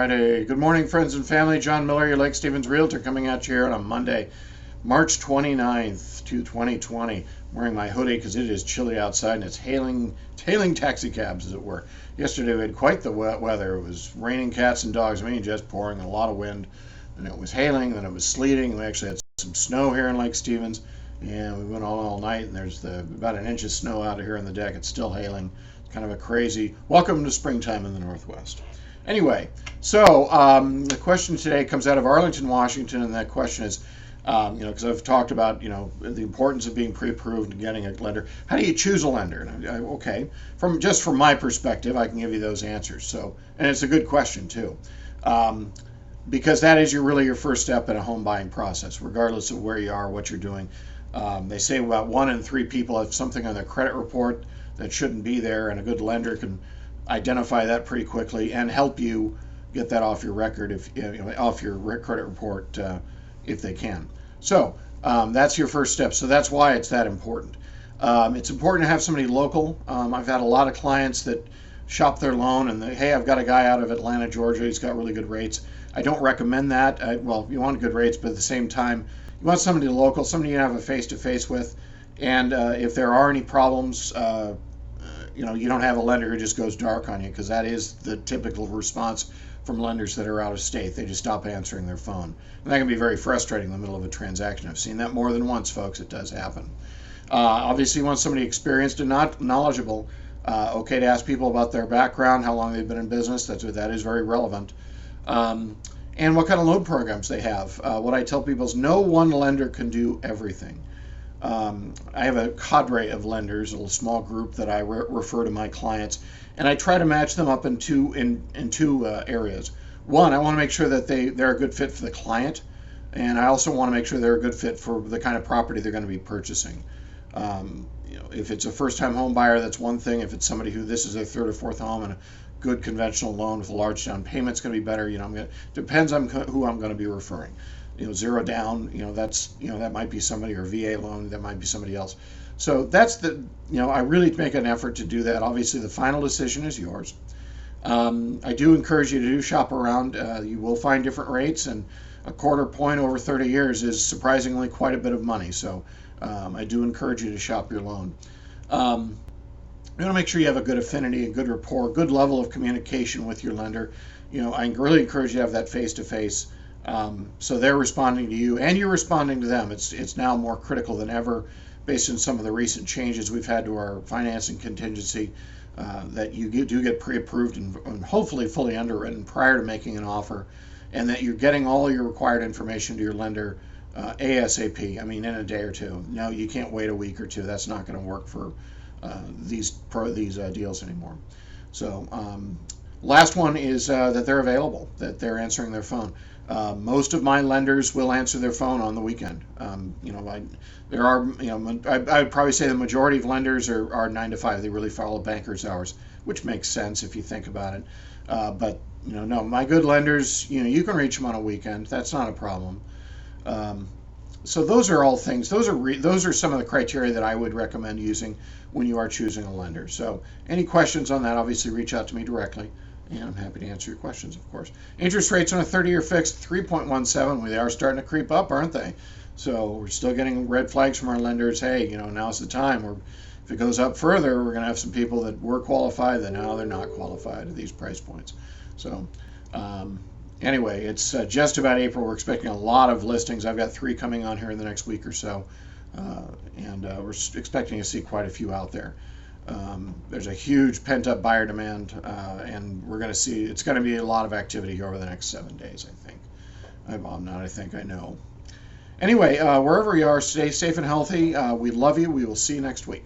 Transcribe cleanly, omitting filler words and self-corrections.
Friday. Good morning, friends and family. John Miller, your Lake Stevens Realtor, coming at you here on a Monday, March 29th, 2020. I'm wearing my hoodie because it is chilly outside and it's hailing taxi cabs, as it were. Yesterday we had quite the wet weather. It was raining cats and dogs, just pouring, a lot of wind. And it was hailing, then it was sleeting. We actually had some snow here in Lake Stevens. And we went all night, and there's about an inch of snow out here on the deck. It's still hailing. It's kind of a crazy welcome to springtime in the Northwest. Anyway, so the question today comes out of Arlington, Washington, and that question is, because I've talked about, the importance of being pre-approved and getting a lender. How do you choose a lender? And okay, from my perspective, I can give you those answers. So, and it's a good question too, because that is really your first step in a home buying process, regardless of where you are, what you're doing. They say about 1 in 3 people have something on their credit report that shouldn't be there, and a good lender can identify that pretty quickly and help you get that off your record, off your credit report, if they can. So that's your first step. So that's why it's that important. It's important to have somebody local. I've had a lot of clients that shop their loan and hey, I've got a guy out of Atlanta, Georgia. He's got really good rates. I don't recommend that. You want good rates, but at the same time, you want somebody local, somebody you have a face-to-face with. And if there are any problems, you don't have a lender who just goes dark on you, because that is the typical response from lenders that are out of state. They just stop answering their phone. And that can be very frustrating in the middle of a transaction. I've seen that more than once, folks. It does happen. Obviously, you want somebody experienced and not knowledgeable. Okay to ask people about their background, how long they've been in business. That is very relevant. And what kind of loan programs they have. What I tell people is no one lender can do everything. I have a cadre of lenders, a little small group that I refer to my clients, and I try to match them up in two areas. One, I want to make sure that they're a good fit for the client, and I also want to make sure they're a good fit for the kind of property they're going to be purchasing. If it's a first-time home buyer, that's one thing. If it's somebody who this is their third or fourth home and a good conventional loan with a large down payment's going to be better. Depends on who I'm going to be referring. Zero down, that might be somebody, or VA loan, that might be somebody else. So that's I really make an effort to do that. Obviously, the final decision is yours. I do encourage you to shop around. You will find different rates, and a quarter point over 30 years is surprisingly quite a bit of money. So I do encourage you to shop your loan. You want to make sure you have a good affinity, a good rapport, good level of communication with your lender. I really encourage you to have that face-to-face. So they're responding to you and you're responding to them. It's now more critical than ever, based on some of the recent changes we've had to our financing contingency, that you do get pre-approved and hopefully fully underwritten prior to making an offer, and that you're getting all your required information to your lender ASAP. In a day or two. No, you can't wait a week or two. That's not going to work for these deals anymore. So last one is that they're available, that they're answering their phone. Most of my lenders will answer their phone on the weekend. There are, I would probably say the majority of lenders are 9 to 5. They really follow banker's hours, which makes sense if you think about it. But no, my good lenders, you can reach them on a weekend. That's not a problem. So those are all things. Those are some of the criteria that I would recommend using when you are choosing a lender. So any questions on that, obviously reach out to me directly. And I'm happy to answer your questions, of course. Interest rates on a 30-year fixed, 3.17. They are starting to creep up, aren't they? So we're still getting red flags from our lenders. Hey, now's the time. Or if it goes up further, we're going to have some people that were qualified that now they're not qualified at these price points. So anyway, it's just about April. We're expecting a lot of listings. I've got 3 coming on here in the next week or so. And we're expecting to see quite a few out there. There's a huge pent-up buyer demand, and we're going to see, it's going to be a lot of activity here over the next 7 days, I think. I know. Anyway, wherever you are, stay safe and healthy. We love you. We will see you next week.